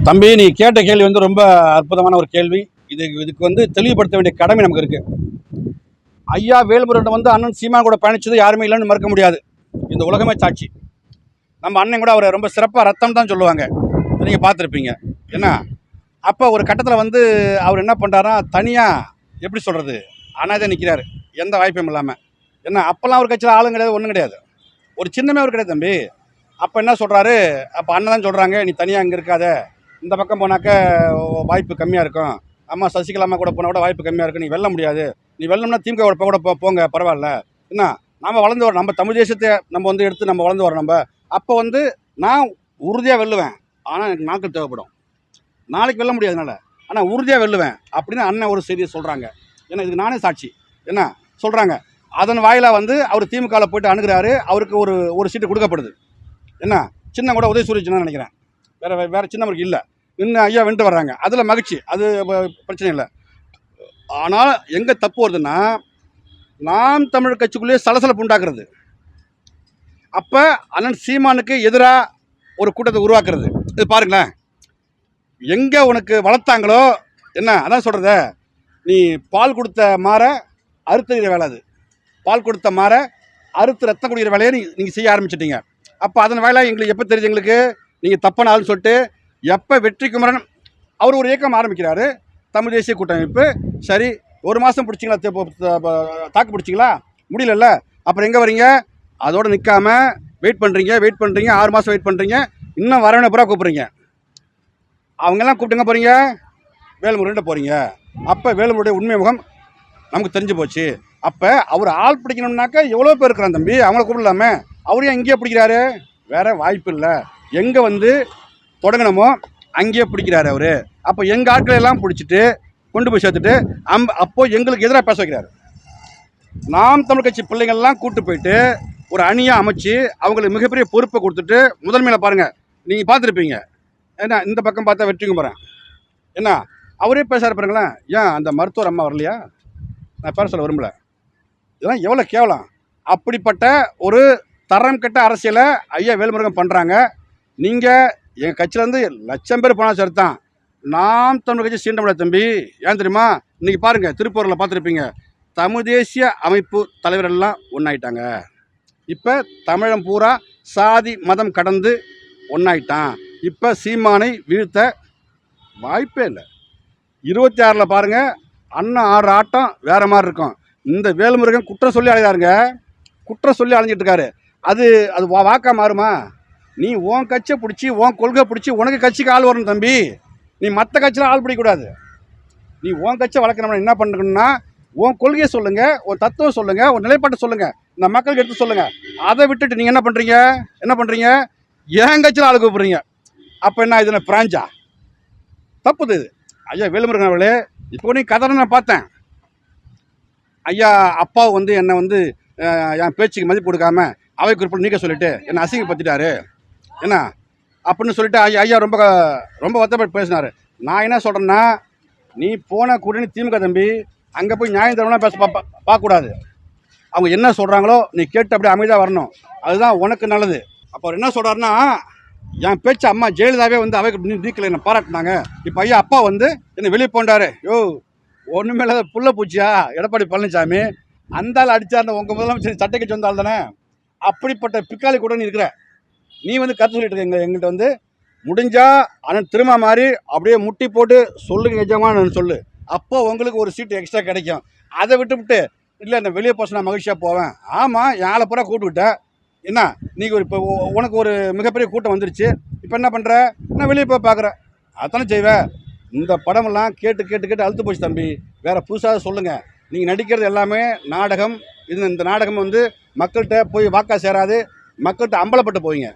தம்பி, நீ கேட்ட கேள்வி வந்து ரொம்ப அற்புதமான ஒரு கேள்வி. இதுக்கு வந்து தெளிவுபடுத்த வேண்டிய கடமை நமக்கு இருக்கு. ஐயா வேல்முருகன் வந்து அண்ணன் சீமான் கூட பயணிச்சது யாருமே இல்லைன்னு மறுக்க முடியாது. இந்த உலகமே சாட்சி. நம்ம அண்ணன் கூட அவரை ரொம்ப சிறப்பாக ரத்தம் தான் சொல்லுவாங்க. நீங்கள் பார்த்துருப்பீங்க. என்ன அப்போ ஒரு கட்டத்தில் வந்து அவர் என்ன பண்ணுறாருன்னா, தனியாக எப்படி சொல்கிறது, அனாதை நிற்கிறாரு, எந்த வாய்ப்பும் இல்லாமல். என்ன அப்போல்லாம் ஒரு கட்சியில் ஆளும் கிடையாது, ஒன்றும் கிடையாது, ஒரு சின்னமே ஒரு கிடையாது தம்பி. அப்போ என்ன சொல்கிறாரு, அப்போ அண்ணன் தான் சொல்கிறாங்க, நீ தனியாக அங்கே இருக்காத, இந்த பக்கம் போனாக்க வாய்ப்பு கம்மியாக இருக்கும். அம்மா சசிகலாமா கூட போனால் கூட வாய்ப்பு கம்மியாக இருக்கும், நீ வெல்ல முடியாது, நீ வெல்லம்னா திமுக கூட போங்க பரவாயில்ல. என்ன நம்ம வளர்ந்து வரோம், நம்ம தமிழ் தேசத்தை நம்ம வந்து எடுத்து நம்ம வளர்ந்து வரோம். நம்ம அப்போ வந்து நான் உறுதியாக வெல்லுவேன், ஆனால் எனக்கு நாட்கள் தேவைப்படும், நாளைக்கு வெல்ல முடியாதுனால, ஆனால் உறுதியாக வெல்லுவேன் அப்படின்னு அண்ணன் ஒரு செய்தியை சொல்கிறாங்க. ஏன்னா இதுக்கு நானே சாட்சி. என்ன சொல்கிறாங்க, அதன் வாயிலாக வந்து அவர் திமுகவில் போய்ட்டு அணுகிறாரு, அவருக்கு ஒரு சீட்டு கொடுக்கப்படுது. என்ன சின்ன கூட உதயசூரிய சின்ன நினைக்கிறேன், வேறு சின்ன அவருக்கு இல்லை, இன்னும் ஐயா வென்று வர்றாங்க, அதில் மகிழ்ச்சி, அது பிரச்சனை இல்லை. ஆனால் எங்கே தப்பு வருதுன்னா, நாம் தமிழ் கட்சிக்குள்ளேயே சலசலப்பு உண்டாக்குறது. அப்போ அண்ணன் சீமானுக்கு எதிராக ஒரு கூட்டத்தை உருவாக்குறது. இது பாருங்களேன், எங்கே உனக்கு வளர்த்தாங்களோ, என்ன அதான் சொல்கிறத, நீ பால் கொடுத்த மாற அறுத்துக்கிற வேலை, அது பால் கொடுத்த மாற அறுத்து ரத்தம் குடிக்கிற வேலையை நீங்கள் செய்ய ஆரம்பிச்சிட்டீங்க. அப்போ அதன் வேலையாக எங்களுக்கு எப்போ தெரியுது, எங்களுக்கு நீங்கள் தப்பான ஆள்னு சொல்லிட்டு. எப்போ வெற்றிக்குமரன் அவர் ஒரு இயக்கம் ஆரம்பிக்கிறாரு, தமிழ் தேசிய கூட்டமைப்பு, சரி ஒரு மாதம் பிடிச்சிங்களா, தாக்கு பிடிச்சிங்களா, முடியலல்ல, அப்புறம் எங்கே வரீங்க, அதோடு நிற்காம வெயிட் பண்ணுறீங்க 6 மாதம் வெயிட் பண்ணுறீங்க, இன்னும் வரவனை பூரா கூப்பிட்றீங்க. அவங்கெல்லாம் கூப்பிட்டுங்க போகிறீங்க, வேல்முருகன்ட்ட போகிறீங்க. அப்போ வேல்முருடைய உண்மை முகம் நமக்கு தெரிஞ்சு போச்சு. அப்போ அவர் ஆள் பிடிக்கணும்னாக்கா எவ்வளோ பேர் இருக்கிறான் தம்பி, அவங்கள கூப்பிடலாமே, அவரையும் அங்கேயே பிடிக்கிறாரு, வேறு வாய்ப்பு இல்லை. எங்கே வந்து தொடங்கணுமோ அங்கேயே பிடிக்கிறாரு அவர். அப்போ எங்கள் ஆட்களை எல்லாம் பிடிச்சிட்டு கொண்டு போய் சேர்த்துட்டு அப்போது எங்களுக்கு எதிராக பேச வைக்கிறாரு. நாம் தமிழ் கட்சி பிள்ளைங்கள்லாம் கூப்பிட்டு போயிட்டு ஒரு அணியாக அமைச்சு அவங்களுக்கு மிகப்பெரிய பொறுப்பை கொடுத்துட்டு, முதன்மையில் பாருங்கள், நீங்கள் பார்த்துருப்பீங்க. ஏன்னா இந்த பக்கம் பார்த்தா வெற்றிக்கும் போகிறேன், என்ன அவரே பேச பாருங்களேன், ஏன் அந்த மருத்துவர் அம்மா வரலையா, நான் பேர சொல்ல விரும்பலை, இதெல்லாம் எவ்வளோ கேவலம். அப்படிப்பட்ட ஒரு தரம் கெட்ட அரசியலை ஐயா வேல்முருகன் பண்ணுறாங்க. நீங்கள் எங்கள் கட்சியிலேருந்து லட்சம் பேர் போனால் சரி தான், நாம் தமிழ் கட்சி சீண்ட முடியாது தம்பி. ஏன் தெரியுமா, இன்றைக்கி பாருங்கள், திருப்பூரில் பார்த்துருப்பீங்க, தமிழ் தேசிய அமைப்பு தலைவரெல்லாம் ஒன்றாயிட்டாங்க. இப்போ தமிழம் பூரா சாதி மதம் கடந்து ஒன்றாயிட்டான். இப்போ சீமானை வீழ்த்த வாய்ப்பே இல்லை. 26 பாருங்கள், அண்ணன் ஆடுற ஆட்டம் வேறு மாதிரி இருக்கும். இந்த வேல்முருகன் குற்றம் சொல்லி அழைதாருங்க, குற்றம் சொல்லி அழைஞ்சிட்டு இருக்காரு. அது வாக்கா மாறுமா? நீ உன் கட்சியை பிடிச்சி, உன் கொள்கை பிடிச்சி, உனக்கு கட்சிக்கு ஆள் வரணும் தம்பி. நீ மற்ற கட்சியில் ஆள் பிடிக்கூடாது. நீ உன் கட்சியை வளர்க்கணும்னா என்ன பண்ணணும்னா, உன் கொள்கையை சொல்லுங்கள், ஒரு தத்துவம் சொல்லுங்கள், ஒரு நிலைப்பாட்டை சொல்லுங்கள், இந்த மக்களுக்கு எடுத்து சொல்லுங்கள். அதை விட்டுட்டு நீங்கள் என்ன பண்ணுறீங்க, என் கட்சியில் ஆள் கூப்பிட்றீங்க. அப்போ என்ன, இது பிராஞ்சா? தப்புது இது. ஐயா வேல்முருகன் அவர்களே, இப்போ நீ கதை நான் பார்த்தேன், ஐயா அப்பாவை வந்து என்னை வந்து என் பேச்சுக்கு மதிப்பு கொடுக்காம அவை குறிப்பிட்டு நீக்க சொல்லிட்டு என்னை அசிங்கப்படுத்திட்டாரு, என்ன அப்படின்னு சொல்லிட்டு ஐயா ரொம்ப ரொம்ப வருத்தப்பட்டு பேசினார். நான் என்ன சொல்கிறேன்னா, நீ போன கூட்டணி திமுக தம்பி, அங்கே போய் நியாயம் தரம்னா பார்க்கக்கூடாது. அவங்க என்ன சொல்கிறாங்களோ நீ கேட்டு அப்படியே அமைதியாக வரணும், அதுதான் உனக்கு நல்லது. அப்போ அவர் என்ன சொல்கிறாருன்னா, என் பேச்சு அம்மா ஜெயலலிதாவே வந்து அவை நீக்கலை, என்னை பாராட்டினாங்க. இப்போ ஐயா அப்பா வந்து என்னை வெளியே போண்டாரு. யோ ஒன்றுமே இல்லாத புள்ள பூச்சியா எடப்பாடி பழனிசாமி, அந்த ஆள் அடித்தார், உங்கள் முதலமைச்சர் சட்டை கட்சி வந்த ஆள் தானே. அப்படிப்பட்ட பிக்காளி கூட நீ இருக்கிற, நீ வந்து கற்று சொல்லிட்டு இருக்க எங்கள்கிட்ட வந்து. முடிஞ்சால் அண்ணன் திரும்ப மாதிரி அப்படியே முட்டி போட்டு சொல்லுங்க எஜமானு சொல்லு, அப்போ உங்களுக்கு ஒரு சீட்டு எக்ஸ்ட்ரா கிடைக்கும். அதை விட்டுவிட்டு இல்லை நான் வெளியே போக நான் மகிழ்ச்சியாக போவேன். ஆமாம், என் ஆளை பூரா கூப்பிட்டுவிட்டேன், என்ன நீங்கள் இப்போ உனக்கு ஒரு மிகப்பெரிய கூட்டம் வந்துருச்சு, இப்போ என்ன பண்ணுற, நான் வெளியே போய் பார்க்குறேன், அதானே செய்வேன். இந்த படமெல்லாம் கேட்டு அழுத்து போச்சு தம்பி. வேறு புதுசாக சொல்லுங்கள். நீங்கள் நடிக்கிறது எல்லாமே நாடகம். இந்த நாடகம் வந்து மக்கள்கிட்ட போய் வாக்கா சேராது, மக்கள்கிட்ட அம்பலப்பட்டு போவீங்க.